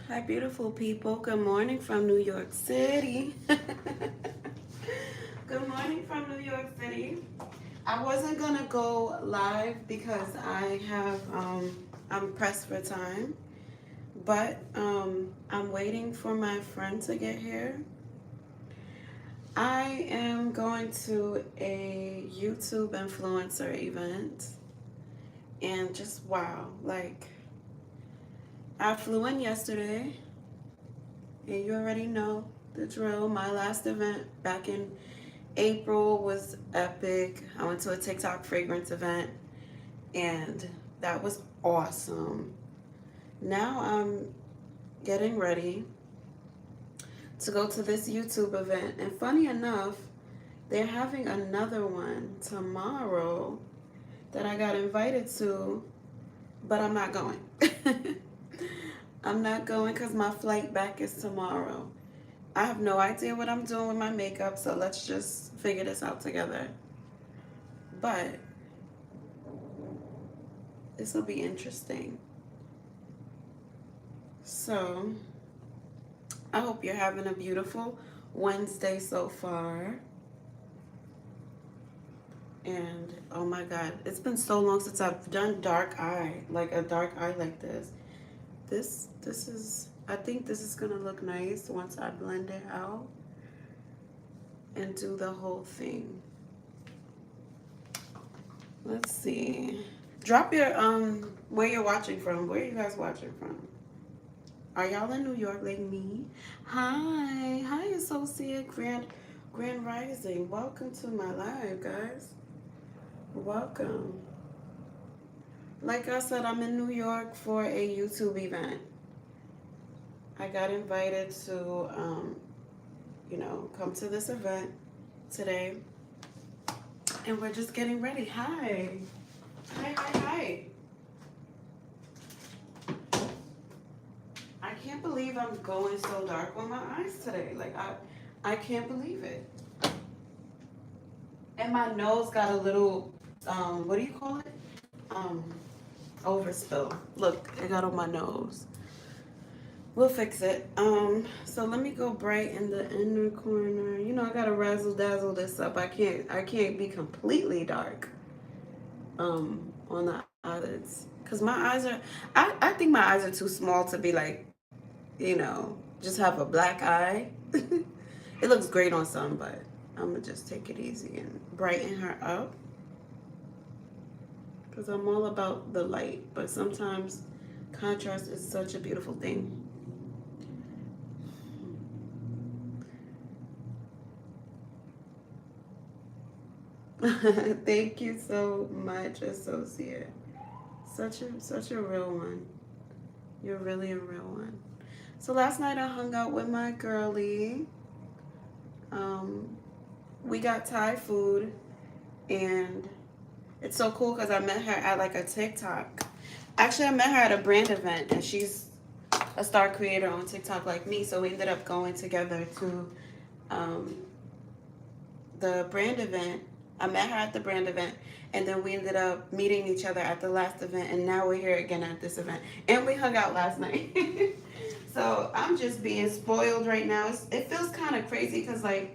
Hi, beautiful people. Good morning from New York City. Good morning from New York City. I wasn't gonna go live because I'm pressed for time, but I'm waiting for my friend to get here. I am going to a YouTube influencer event, and just wow, like I flew in yesterday. And you already know the drill. My last event back in April was epic. I went to a TikTok fragrance event and that was awesome. Now I'm getting ready to go to this YouTube event. And funny enough, they're having another one tomorrow that I got invited to, but I'm not going. I'm not going because my flight back is tomorrow. I have no idea what I'm doing with my makeup, so let's just figure this out together. But this will be interesting. So, I hope you're having a beautiful Wednesday so far. And oh my God, it's been so long since I've done dark eye, like a dark eye like this. This is, I think this is gonna look nice once I blend it out and do the whole thing. Let's see. Drop your where you're watching from. Where are you guys watching from? Are y'all in New York like me? Hi, associate Grand Rising. Welcome to my live, guys. Welcome. Like I said, I'm in New York for a YouTube event. I got invited to come to this event today. And we're just getting ready. Hi. Hi. I can't believe I'm going so dark on my eyes today. Like, I can't believe it. And my nose got a little, what do you call it? Overspill. Look, it got on my nose. We'll fix it. So let me go bright in the inner corner. You know, I gotta razzle dazzle this up. I can't be completely dark. On the eyelids. Cause my eyes are, I think my eyes are too small to be like, just have a black eye. It looks great on some, but I'm gonna just take it easy and brighten her up. Cause I'm all about the light, but sometimes contrast is such a beautiful thing. Thank you so much, associate. Such a real one. You're really a real one. So last night I hung out with my girlie. We got Thai food, and it's so cool because I met her at like a TikTok. Actually, I met her at a brand event, and she's a star creator on TikTok like me. So we ended up going together to the brand event. I met her at the brand event, and then we ended up meeting each other at the last event, and now we're here again at this event. And we hung out last night. So I'm just being spoiled right now. It feels kind of crazy because, like,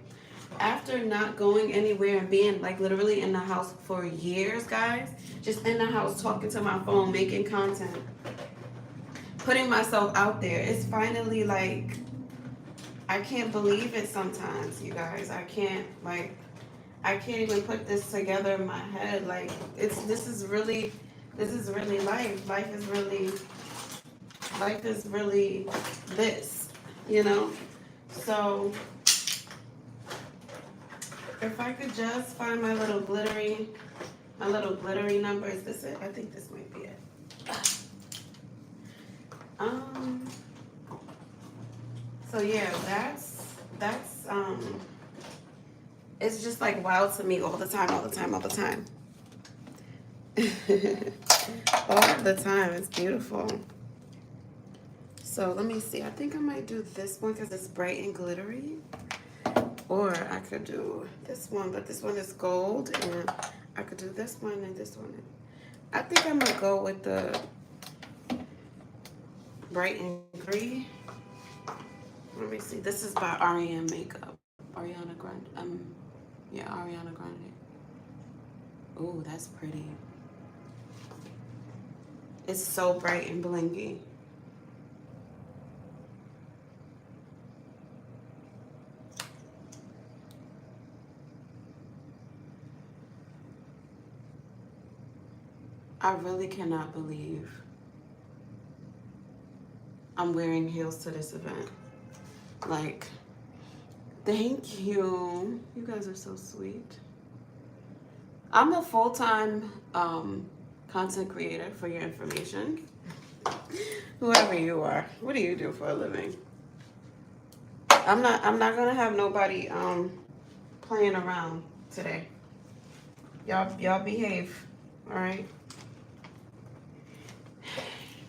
after not going anywhere and being, like, literally in the house for years, guys, just in the house talking to my phone, making content, putting myself out there, it's finally, like, I can't believe it sometimes, you guys. I can't even put this together in my head. Like, this is really life. Life is really this, So if I could just find my little glittery number. Is this it? I think this might be it. So yeah, that's it's just like wild to me all the time. All the time. It's beautiful. So let me see. I think I might do this one because it's bright and glittery. Or I could do this one, but this one is gold. And I could do this one and this one. I think I'm going to go with the bright and glittery. Let me see. This is by REM Makeup. Ariana Grande. Yeah, Ariana Grande. Ooh, that's pretty. It's so bright and blingy. I really cannot believe I'm wearing heels to this event. Like, thank you. You guys are so sweet. I'm a full-time content creator, for your information. Whoever you are, what do you do for a living? I'm not gonna have nobody playing around today. Y'all behave, all right?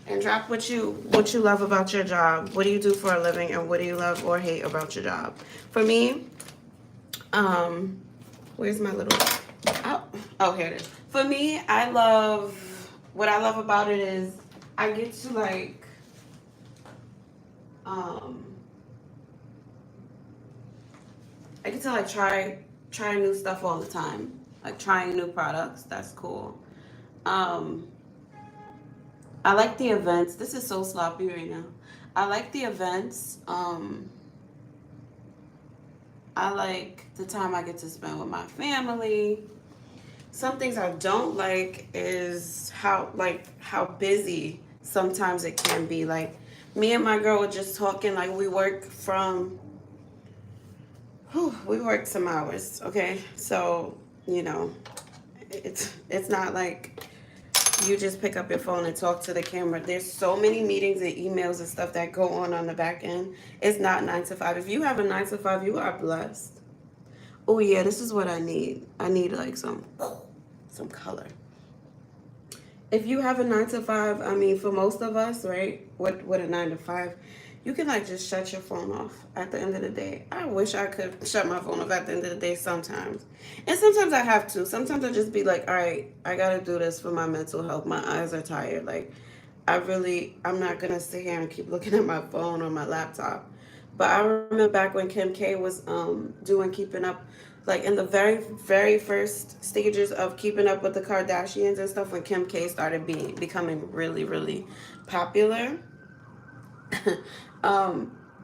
And drop what you love about your job. What do you do for a living, and what do you love or hate about your job? For me, where's my little, oh, here it is. For me, what I love about it is I get to like, try new stuff all the time. Like trying new products, that's cool. I like the events. This is so sloppy right now. I like the events. I like the time I get to spend with my family. Some things I don't like is how busy sometimes it can be. Like me and my girl were just talking, like we work some hours, okay? So, you know, it's not like you just pick up your phone and talk to the camera. There's so many meetings and emails and stuff that go on the back end. It's not 9 to 5. If you have a 9 to 5, you are blessed. Oh yeah, this is what I need. I need like some color. If you have a 9 to 5, I mean, for most of us, right? What a 9 to 5, you can like just shut your phone off at the end of the day. I wish I could shut my phone off at the end of the day sometimes. And sometimes I have to. Sometimes I just be like, all right, I gotta do this for my mental health. My eyes are tired. Like, I'm not gonna sit here and keep looking at my phone or my laptop. But I remember back when Kim K was doing Keeping Up, like in the very, very first stages of Keeping Up with the Kardashians and stuff, when Kim K started becoming really, really popular.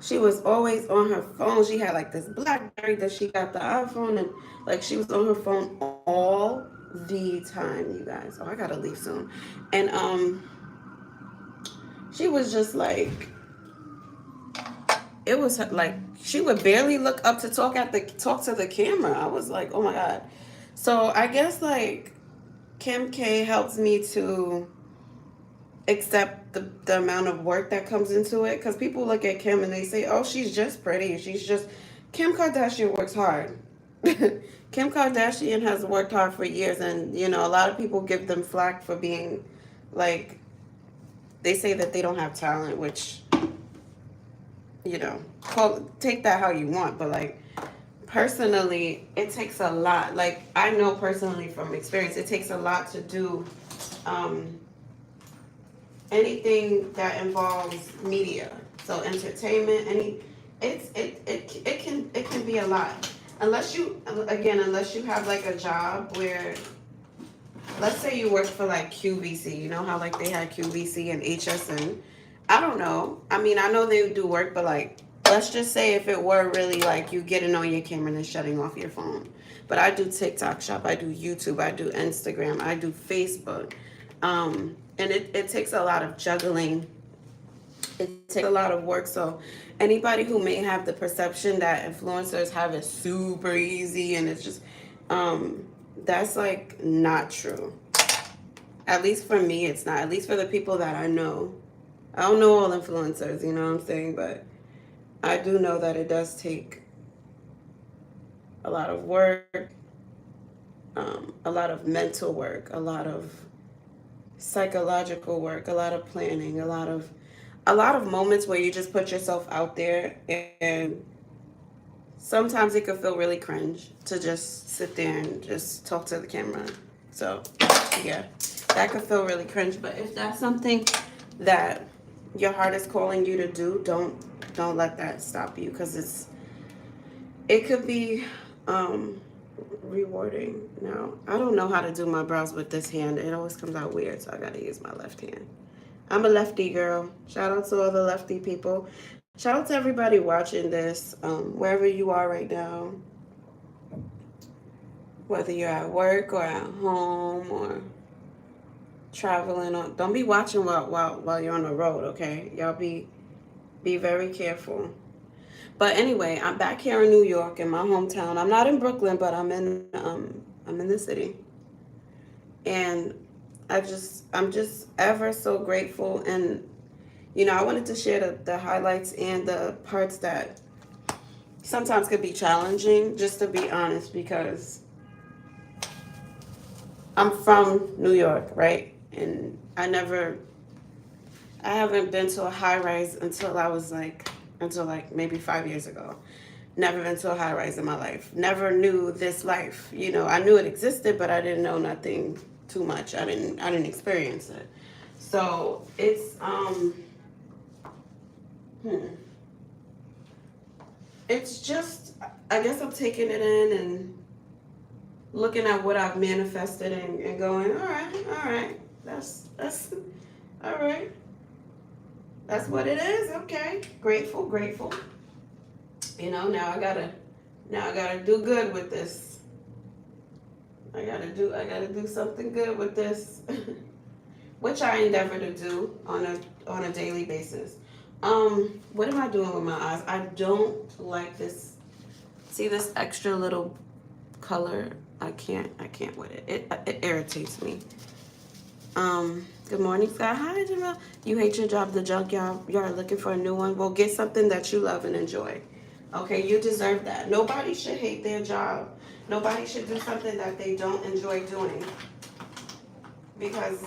She was always on her phone. She had like this BlackBerry that she got the iPhone, and like she was on her phone all the time, you guys. Oh, I gotta leave soon. And she was just like, it was like she would barely look up to talk to the camera. I was like, oh my God. So I guess like Kim K helps me to accept the amount of work that comes into it, because people look at Kim and they say, oh, she's just pretty, Kim Kardashian works hard. Kim Kardashian has worked hard for years, and you know, a lot of people give them flack for being like, they say that they don't have talent, which, you know, take that how you want, but like personally, it takes a lot. Like I know personally from experience, it takes a lot to do anything that involves media, so entertainment, it can be a lot, unless you have like a job where, let's say you work for like QVC, you know how like they had QVC and HSN. I don't know, I mean, I know they do work, but like, let's just say if it were really like you getting on your camera and then shutting off your phone. But I do TikTok shop, I do YouTube, I do Instagram, I do Facebook. And it takes a lot of juggling. It takes a lot of work. So anybody who may have the perception that influencers have it super easy and it's just, that's like not true. At least for me, it's not. At least for the people that I know. I don't know all influencers, you know what I'm saying? But I do know that it does take a lot of work, a lot of mental work, a lot of psychological work, a lot of planning, a lot of moments where you just put yourself out there, and sometimes it could feel really cringe to just sit there and just talk to the camera. So yeah, that could feel really cringe. But if that's something that your heart is calling you to do, don't let that stop you, because it could be rewarding. Now, I don't know how to do my brows with this hand. It always comes out weird, so I gotta use my left hand. I'm a lefty girl. Shout out to all the lefty people. Shout out to everybody watching this, wherever you are right now. Whether you're at work or at home or traveling, or don't be watching while you're on the road, okay? Y'all be very careful. But anyway, I'm back here in New York, in my hometown. I'm not in Brooklyn, but I'm in the city. And I'm just ever so grateful. And I wanted to share the highlights and the parts that sometimes could be challenging, just to be honest, because I'm from New York, right? And I haven't been to a high rise until maybe 5 years ago. Never been to a high rise in my life. Never knew this life. I knew it existed, but I didn't know nothing too much. I didn't experience it. So it's just, I guess I'm taking it in and looking at what I've manifested and going, all right, that's all right. That's what it is. Okay, grateful. Now I gotta do good with this. I gotta do something good with this, which I endeavor to do on a daily basis. What am I doing with my eyes? I don't like this. See this extra little color? I can't with it. It irritates me. Good morning, Scott. Hi, Jamel. You hate your job, the junkyard. You're looking for a new one. Well, get something that you love and enjoy. Okay, you deserve that. Nobody should hate their job. Nobody should do something that they don't enjoy doing, because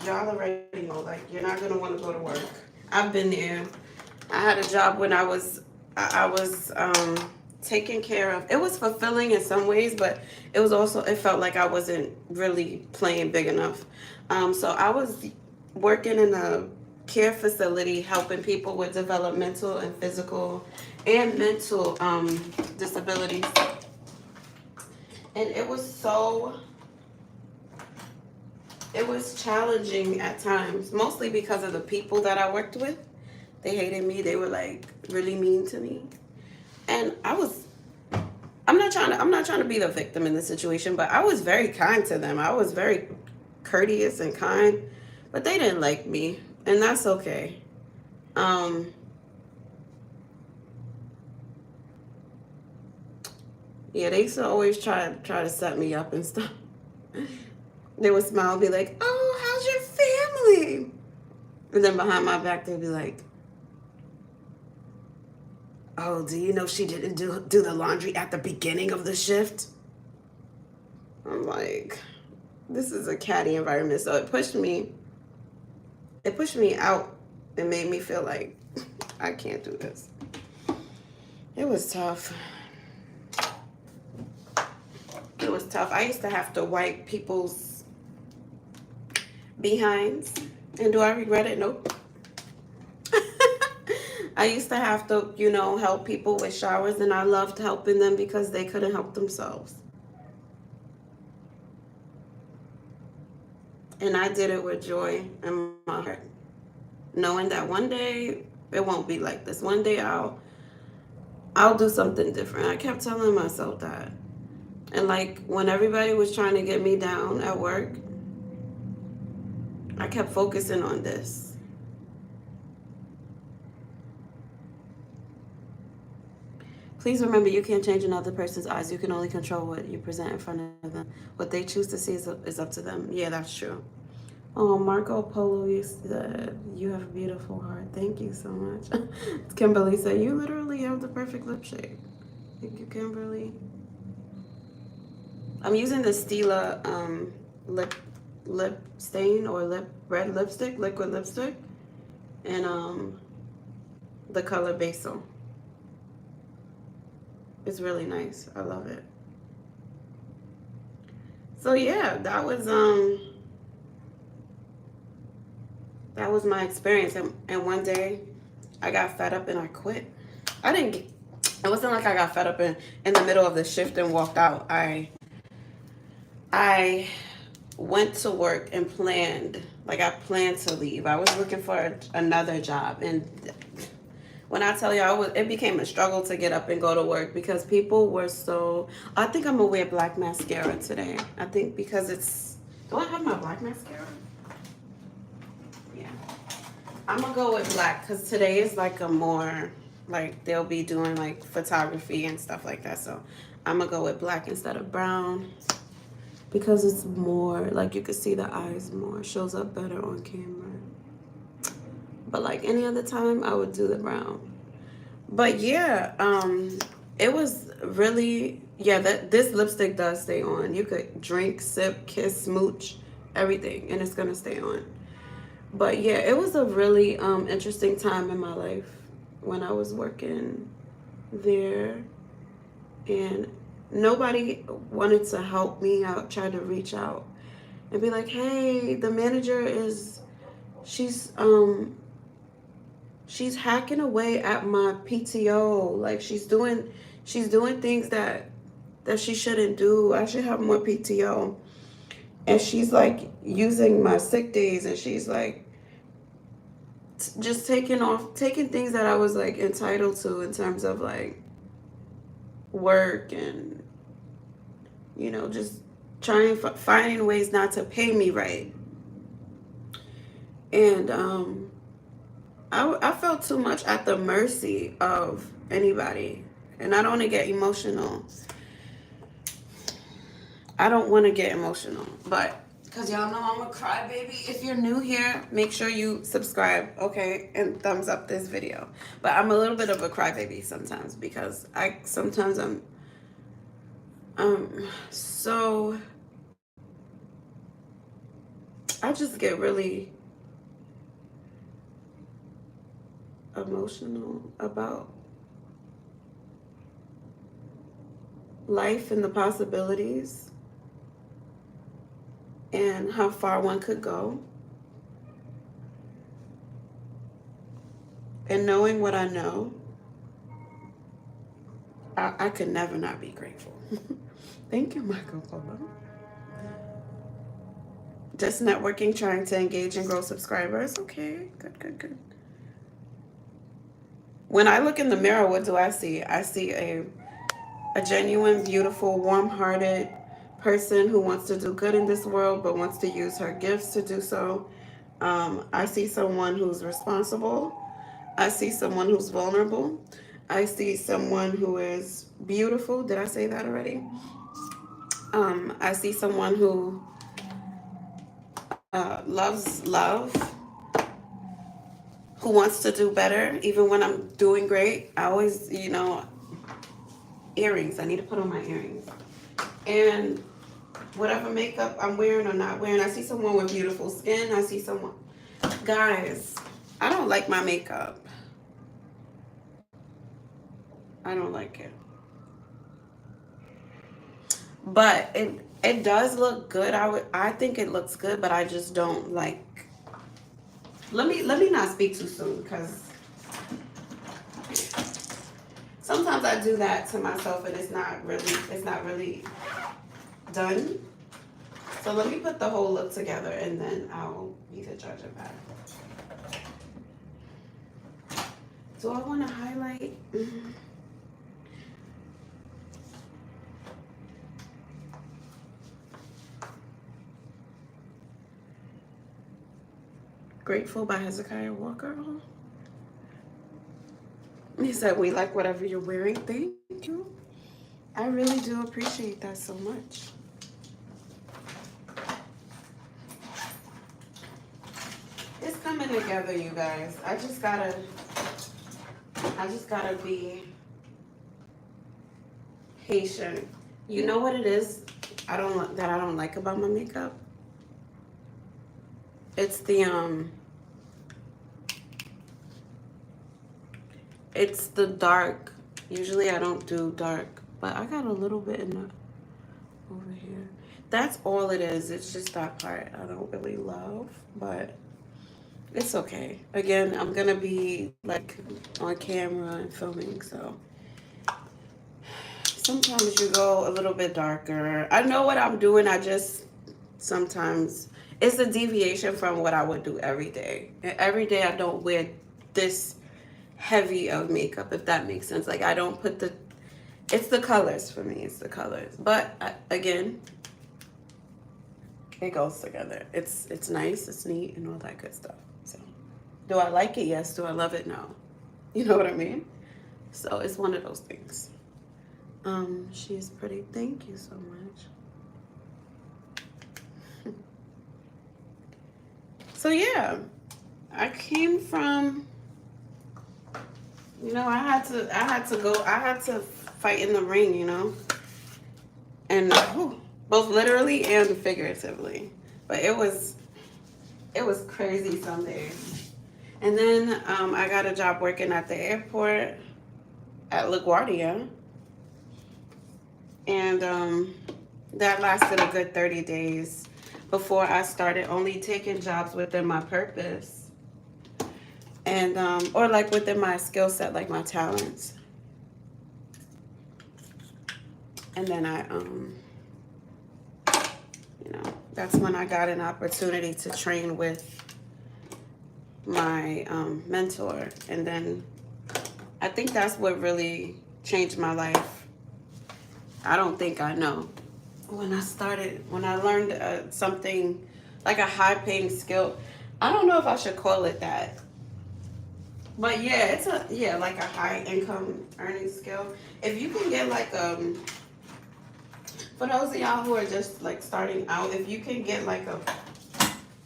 y'all already know, like, you're not gonna want to go to work. I've been there. I had a job when I was taken care of. It was fulfilling in some ways, but it felt like I wasn't really playing big enough. So I was working in a care facility helping people with developmental and physical and mental disabilities. And it was challenging at times, mostly because of the people that I worked with. They hated me. They were like really mean to me. And I'm not trying to be the victim in this situation, but I was very kind to them. I was very courteous and kind, but they didn't like me, and that's okay. Yeah, they used to always try to set me up and stuff. They would smile and be like, "Oh, how's your family?" And then behind my back, they'd be like, "Oh, do you know she didn't do the laundry at the beginning of the shift?" I'm like, this is a catty environment. So it pushed me out and made me feel like I can't do this. It was tough. It was tough. I used to have to wipe people's behinds. And do I regret it? Nope. I used to have to, help people with showers, and I loved helping them because they couldn't help themselves. And I did it with joy in my heart, knowing that one day it won't be like this. One day I'll do something different. I kept telling myself that. And like when everybody was trying to get me down at work, I kept focusing on this. Please remember, you can't change another person's eyes. You can only control what you present in front of them. What they choose to see is up to them. Yeah, that's true. Oh, Marco Polo, you said you have a beautiful heart. Thank you so much. Kimberly said, you literally have the perfect lip shade. Thank you, Kimberly. I'm using the Stila lip stain or red lipstick, liquid lipstick, and the color Basil. It's really nice. I love it. So yeah, that was my experience. And one day I got fed up and I quit. I didn't get, it wasn't like I got fed up in the middle of the shift and walked out. I went to work and planned, like I planned to leave. I was looking for another job, and when I tell you, it became a struggle to get up and go to work because people were so. I think I'm gonna wear black mascara today. I think because it's. Do I have my black mascara? Yeah, I'm gonna go with black because today is like a more like they'll be doing like photography and stuff like that. So I'm gonna go with black instead of brown because it's more like you can see the eyes more. It shows up better on camera. But like any other time, I would do the brown. But yeah, it was really, yeah, this lipstick does stay on. You could drink, sip, kiss, smooch, everything, and it's gonna stay on. But yeah, it was a really interesting time in my life when I was working there, and nobody wanted to help me out, tried to reach out and be like, hey, the manager is, she's hacking away at my PTO. Like she's doing things that she shouldn't do. I should have more PTO. And she's like using my sick days, and she's like just taking things that I was like entitled to in terms of like work and just trying finding ways not to pay me right. And I felt too much at the mercy of anybody. And I don't want to get emotional. I don't want to get emotional. But, because y'all know I'm a crybaby. If you're new here, make sure you subscribe, okay? And thumbs up this video. But I'm a little bit of a crybaby sometimes because sometimes I'm so... I just get really emotional about life and the possibilities and how far one could go. And knowing what I know, I could never not be grateful. Thank you, Michael Polo. Just networking, trying to engage and grow subscribers. Okay, good. When I look in the mirror, what do I see? I see a genuine, beautiful, warm-hearted person who wants to do good in this world but wants to use her gifts to do so. I see someone who's responsible. I see someone who's vulnerable. I see someone who is beautiful. Did I say that already? I see someone who loves love, who wants to do better even when I'm doing great. I always, earrings. I need to put on my earrings. And whatever makeup I'm wearing or not wearing, I see someone with beautiful skin. I see someone... Guys, I don't like my makeup. I don't like it. But it does look good. I think it looks good, but I just don't like... Let me not speak too soon because sometimes I do that to myself and it's not really done. So let me put the whole look together and then I'll be the judge of that. Do I want to highlight? Grateful by Hezekiah Walker. He said, we like whatever you're wearing. Thank you. I really do appreciate that so much. It's coming together, you guys. I just gotta be patient. You know what it is I don't like about my makeup? It's the dark. Usually I don't do dark, but I got a little bit in the over here. That's all it is. It's just that part I don't really love, but It's okay. Again, I'm gonna be like on camera and filming, so sometimes you go a little bit darker. I know what I'm doing. I just sometimes it's a deviation from what I would do every day. And every day I don't wear this heavy of makeup, if that makes sense. Like I don't put the, it's the colors for me. It's the colors. But again, it goes together. It's nice, it's neat, and all that good stuff. So, do I like it? Yes. Do I love it? No. You know what I mean? So it's one of those things. She's pretty. Thank you so much. So yeah, I came from. You know, I had to fight in the ring. You know, and both literally and figuratively. But it was crazy some days. And then I got a job working at the airport at LaGuardia. And that lasted a good 30 days before I started only taking jobs within my purpose. And, or like within my skill set, like my talents. And then you know, that's when I got an opportunity to train with my mentor. And then I think that's what really changed my life. I don't think I know. When I learned something like a high paying skill, I don't know if I should call it that. But yeah, it's like a high income earning skill. If you can get like for those of y'all who are just like starting out, if you can get like a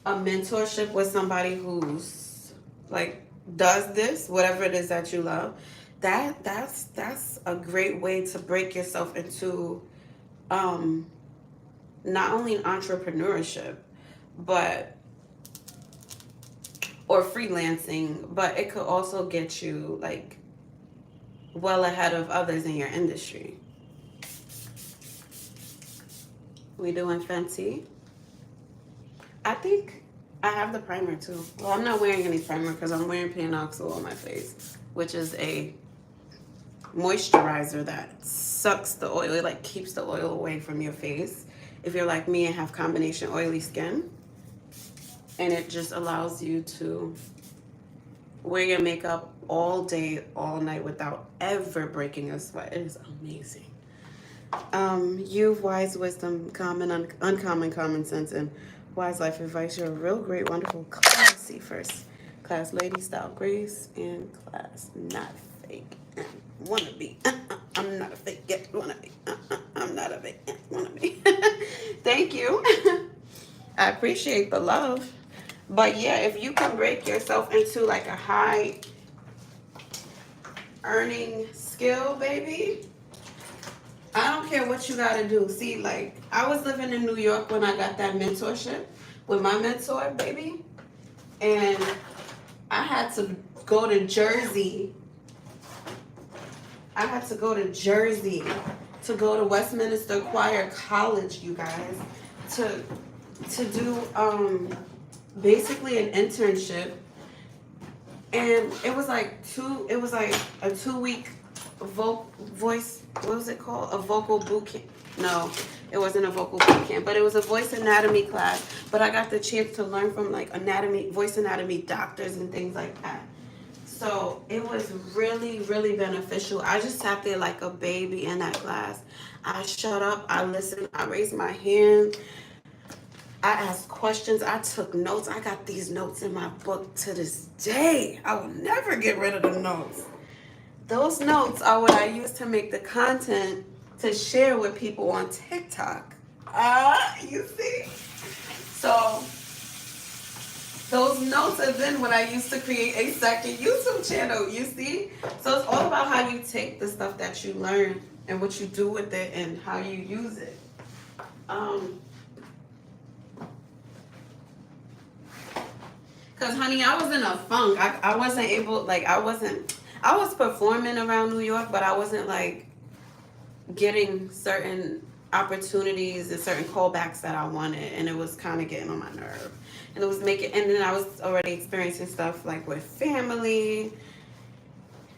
mentorship with somebody who's like does this, whatever it is that you love, that's a great way to break yourself into not only entrepreneurship, but or freelancing, but it could also get you like well ahead of others in your industry. We doing Fenty? I think I have the primer too. Well, I'm not wearing any primer because I'm wearing Panoxyl on my face, which is a moisturizer that sucks the oil. It like keeps the oil away from your face if you're like me and have combination oily skin. And it just allows you to wear your makeup all day, all night without ever breaking a sweat. It is amazing. You've wise wisdom, uncommon common sense, and wise life advice. You're a real great, wonderful, classy first class lady, style grace, and class not fake. Wanna be. I'm not a fake. Yeah, wanna be. I'm not a fake. Yeah, wanna be. Thank you. I appreciate the love. But yeah, if you can break yourself into like a high earning skill, baby, I don't care what you gotta do. See, like I was living in New York when I got that mentorship with my mentor, baby, and I had to go to Jersey. To go to Westminster Choir College, you guys, to do basically an internship, and it was like a 2 week voice, what was it called, a vocal boot camp. No, it wasn't a vocal boot camp, but it was a voice anatomy class. But I got the chance to learn from like voice anatomy doctors and things like that. So it was really, really beneficial. I just sat there like a baby in that class. I shut up, I listened, I raised my hand, I asked questions, I took notes. I got these notes in my book to this day. I will never get rid of the notes. Those notes are what I use to make the content to share with people on TikTok. You see? So those notes are then what I used to create a second YouTube channel, you see? So it's all about how you take the stuff that you learn and what you do with it and how you use it. Cause honey, I was in a funk. I wasn't able, like I was performing around New York, but I wasn't like getting certain opportunities and certain callbacks that I wanted, and it was kind of getting on my nerve. And it was making, and then I was already experiencing stuff like with family,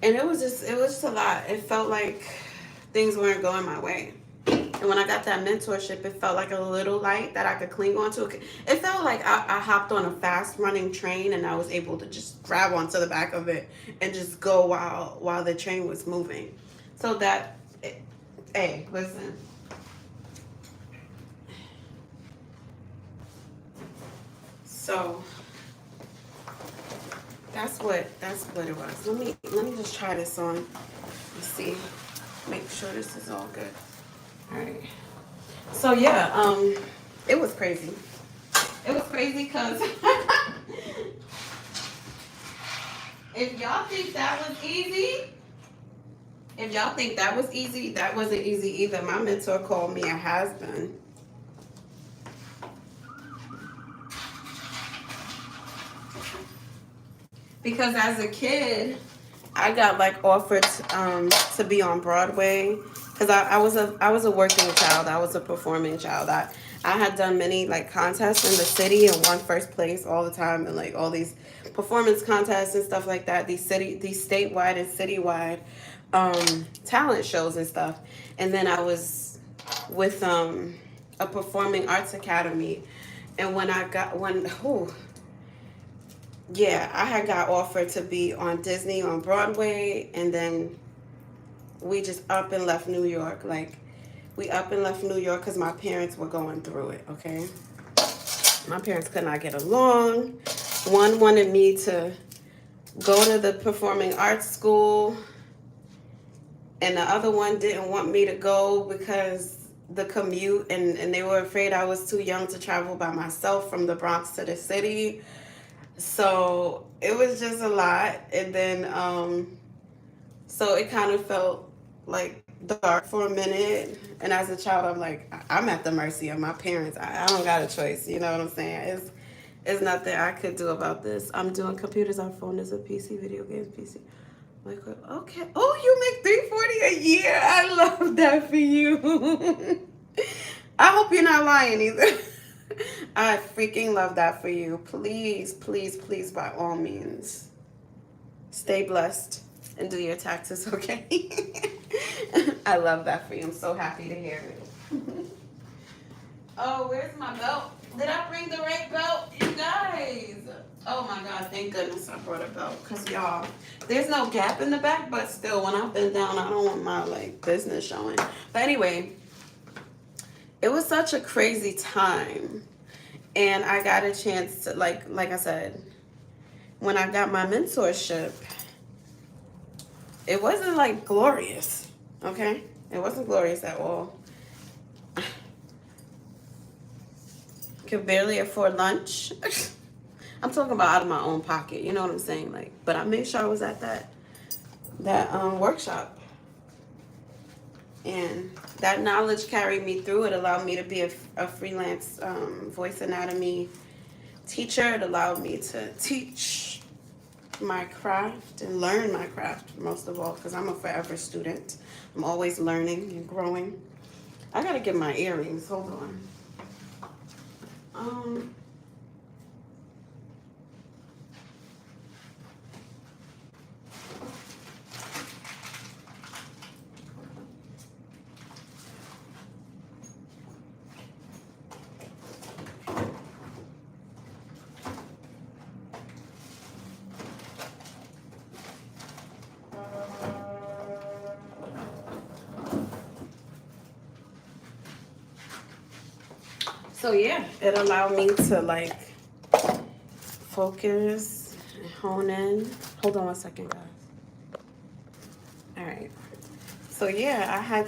and it was just a lot. It felt like things weren't going my way. And when I got that mentorship, it felt like a little light that I could cling onto. It felt like I hopped on a fast running train and I was able to just grab onto the back of it and just go while the train was moving. So that, hey, listen. So that's what it was. Let me just try this on. Let's see. Make sure this is all good. All right. So yeah, it was crazy. It was crazy because if y'all think that was easy, that wasn't easy either. My mentor called me a has-been. Because as a kid, I got like offered to be on Broadway because I was a working child. I was a performing child. I had done many like contests in the city and won first place all the time, and like all these performance contests and stuff like that. These statewide and citywide talent shows and stuff. And then I was with a performing arts academy, and yeah, I had got offered to be on Disney on Broadway, and then we just up and left New York. Like, we up and left New York because my parents were going through it, okay? My parents could not get along. One wanted me to go to the performing arts school, and the other one didn't want me to go because the commute, and they were afraid I was too young to travel by myself from the Bronx to the city. So it was just a lot. And then so it kind of felt like dark for a minute. And as a child, I'm like, I'm at the mercy of my parents. I don't got a choice. You know what I'm saying? It's nothing I could do about this. I'm doing computers on phone as a PC, video games PC. Like, okay. Oh, you make $340 a year. I love that for you. I hope you're not lying either. I freaking love that for you. Please, please, please, by all means, stay blessed and do your taxes, okay? I love that for you. I'm so happy to hear it. Oh, where's my belt? Did I bring the right belt? You guys. Oh my God, thank goodness I brought a belt. Because y'all, there's no gap in the back, but still, when I've been down, I don't want my like business showing. But anyway, it was such a crazy time. And I got a chance to, like I said, when I got my mentorship, it wasn't like glorious, okay? It wasn't glorious at all. Could barely afford lunch. I'm talking about out of my own pocket, you know what I'm saying? Like, but I made sure I was at that workshop. And that knowledge carried me through. It allowed me to be a freelance voice anatomy teacher. It allowed me to teach my craft and learn my craft, most of all, because I'm a forever student. I'm always learning and growing. I gotta get my earrings. Hold on. So yeah, it allowed me to like focus and hone in. Hold on one second, guys. All right. So yeah, I had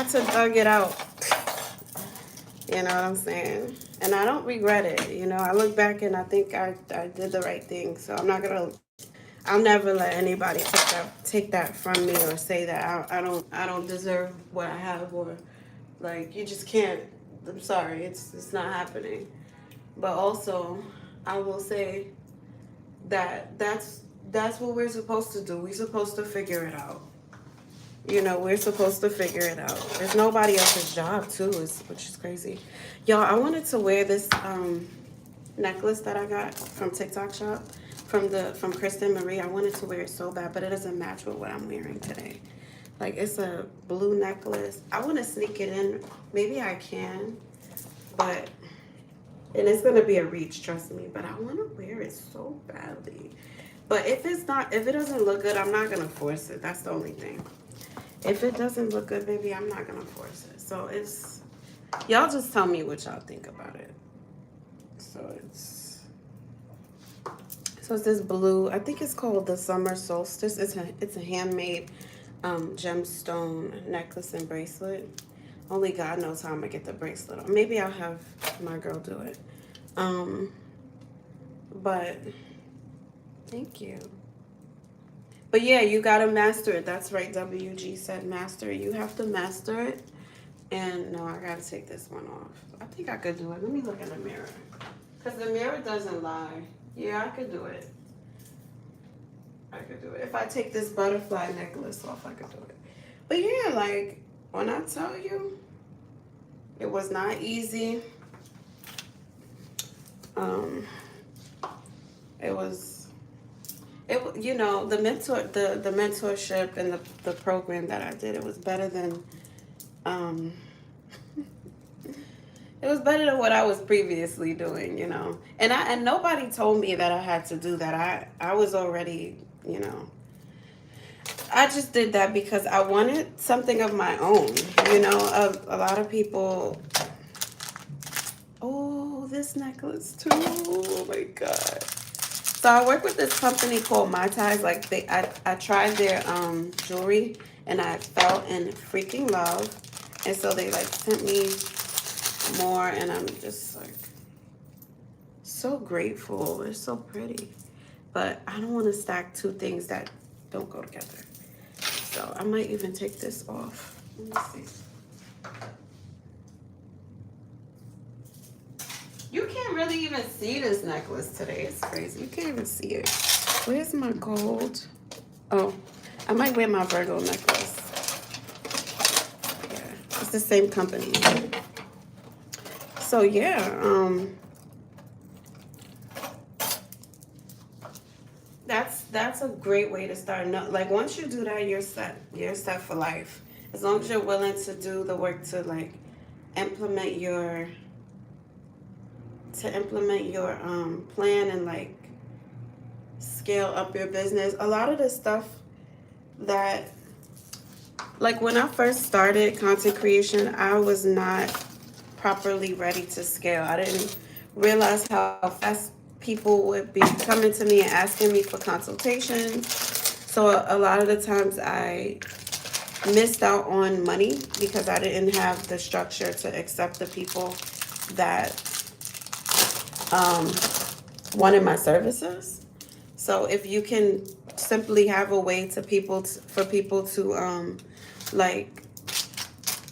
to thug it out. You know what I'm saying? And I don't regret it. You know, I look back and I think I did the right thing. So I'll never let anybody take that from me or say that I don't deserve what I have, or like, you just can't. I'm sorry, it's not happening. But also, I will say that's what we're supposed to do. We're supposed to figure it out. You know, we're supposed to figure it out. It's nobody else's job too, which is crazy. Y'all, I wanted to wear this necklace that I got from TikTok shop from Kristen Marie. I wanted to wear it so bad, but it doesn't match with what I'm wearing today. Like, it's a blue necklace. I want to sneak it in. Maybe I can, but and it's gonna be a reach, trust me. But I want to wear it so badly. But if it doesn't look good, I'm not gonna force it. That's the only thing. If it doesn't look good, baby, I'm not gonna force it. So y'all just tell me what y'all think about it. So it's this blue. I think it's called the Summer Solstice. It's a handmade gemstone necklace and bracelet. Only God knows how I'm gonna get the bracelet on. Maybe I'll have my girl do it. But thank you. But yeah, you gotta master it. That's right. WG said master it. You have to master it. And no, I gotta take this one off. I think I could do it. Let me look in the mirror. Because the mirror doesn't lie. Yeah, I could do it. I could do it. If I take this butterfly necklace off, I could do it. But yeah, like, when I tell you, it was not easy. You know, the mentorship and the program that I did, it was better than it was better than what I was previously doing, you know. And nobody told me that I had to do that. I was already, you know, I just did that because I wanted something of my own, you know. A lot of people. Oh, this necklace too. Oh my God. So I work with this company called My Ties. Like I tried their jewelry and I fell in freaking love. And so they like sent me more and I'm just like so grateful. It's so pretty. But I don't want to stack two things that don't go together. So I might even take this off. Let me see. You can't really even see this necklace today. It's crazy. You can't even see it. Where's my gold? Oh, I might wear my Virgo necklace. Yeah, it's the same company. So yeah, that's a great way to start. No, like once you do that, you're set. You're set for life. As long as you're willing to do the work to like implement your plan and like scale up your business. A lot of the stuff that, like when I first started content creation, I was not properly ready to scale. I didn't realize how fast people would be coming to me and asking me for consultations. So a lot of the times I missed out on money because I didn't have the structure to accept the people that wanted my services. So if you can simply have a way for people to like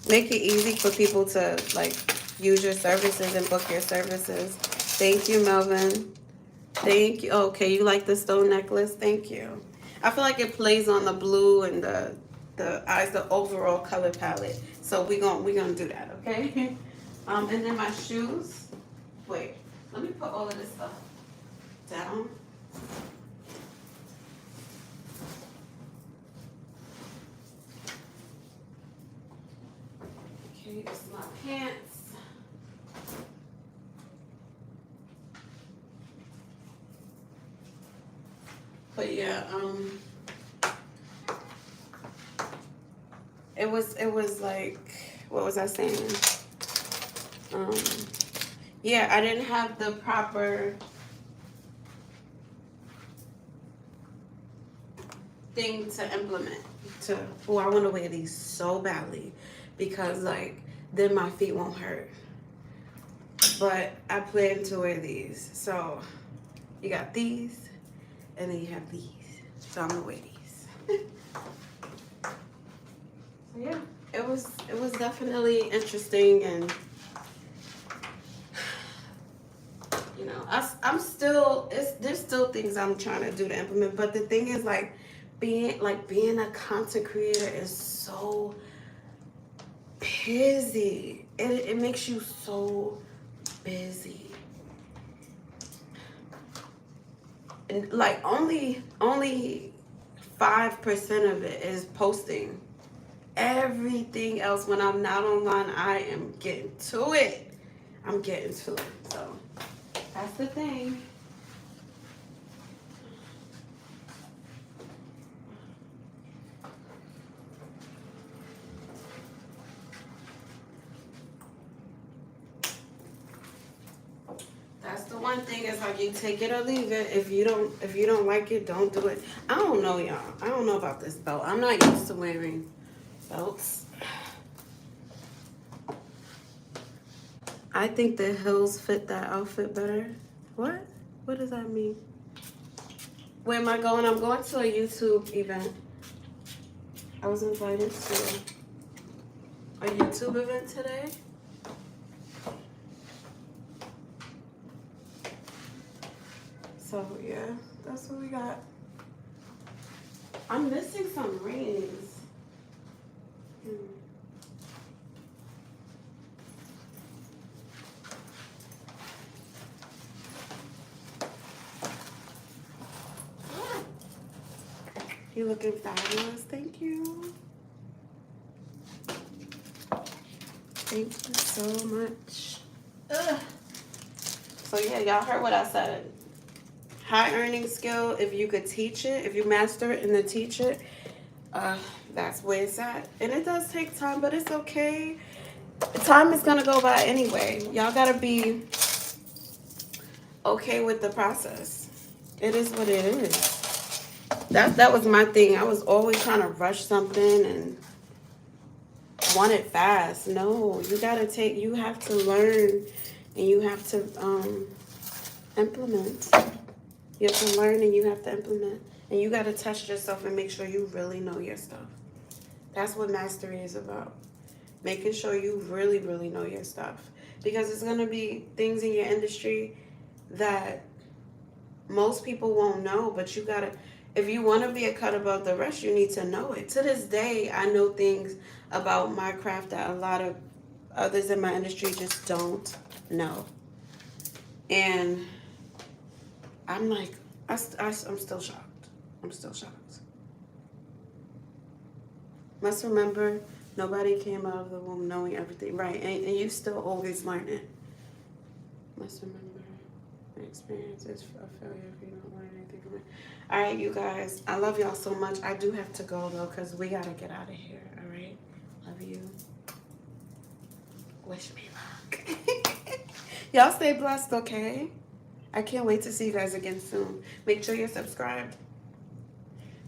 make it easy for people to like use your services and book your services. Thank you, Melvin. Thank you. Okay, you like the stone necklace? Thank you. I feel like it plays on the blue and the overall color palette. So we're gonna do that, okay? And then my shoes. Wait. Let me put all of this stuff down. Okay, this is my pants. But yeah, it was like, what was I saying? Yeah, I didn't have the proper thing to implement. I want to wear these so badly because like then my feet won't hurt. But I plan to wear these. So you got these and then you have these. So I'm gonna wear these. So yeah, it was definitely interesting and you know, there's still things I'm trying to do to implement, but the thing is like being a content creator is so busy. It makes you so busy. And like only 5% of it is posting. Everything else, when I'm not online, I am getting to it. I'm getting to it. So that's the thing. That's the one thing, is like you take it or leave it. If you don't like it, don't do it. I don't know, y'all. I don't know about this belt. I'm not used to wearing belts. I think the heels fit that outfit better. What? What does that mean? Where am I going? I'm going to a YouTube event. I was invited to a YouTube event today. So yeah, that's what we got. I'm missing some rings. You looking fabulous. Thank you. Thank you so much. Ugh. So yeah, y'all heard what I said. High earning skill, if you could teach it, if you master it and then teach it, that's where it's at. And it does take time, but it's okay. Time is gonna go by anyway. Y'all gotta be okay with the process. It is what it is. That was my thing. I was always trying to rush something and want it fast. No, you have to learn, and you have to implement. You have to learn and you have to implement. And you got to test yourself and make sure you really know your stuff. That's what mastery is about. Making sure you really, really know your stuff. Because it's going to be things in your industry that most people won't know. But you got to, if you want to be a cut above the rest, you need to know it. To this day, I know things about my craft that a lot of others in my industry just don't know. And I'm like, I'm still shocked. I'm still shocked. Must remember, nobody came out of the womb knowing everything, right? And you still always learning. Must remember, the experience is a failure if you don't learn anything from it. All right, you guys, I love y'all so much. I do have to go, though, because we got to get out of here, all right? Love you. Wish me luck. Y'all stay blessed, okay? I can't wait to see you guys again soon. Make sure you're subscribed.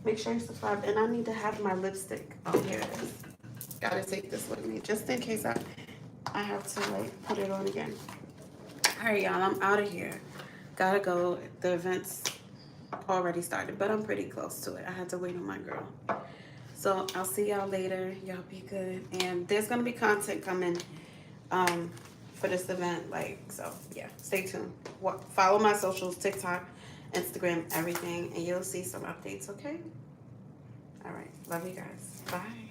Make sure you're subscribed. And I need to have my lipstick. Oh, here it is. Gotta take this with me just in case I have to like put it on again. All right, y'all. I'm out of here. Gotta go. The event's already started, but I'm pretty close to it. I had to wait on my girl. So I'll see y'all later. Y'all be good. And there's gonna be content coming. For this event, so yeah, stay tuned. Follow my socials, TikTok, Instagram, everything, and you'll see some updates, okay? All right, love you guys. Bye.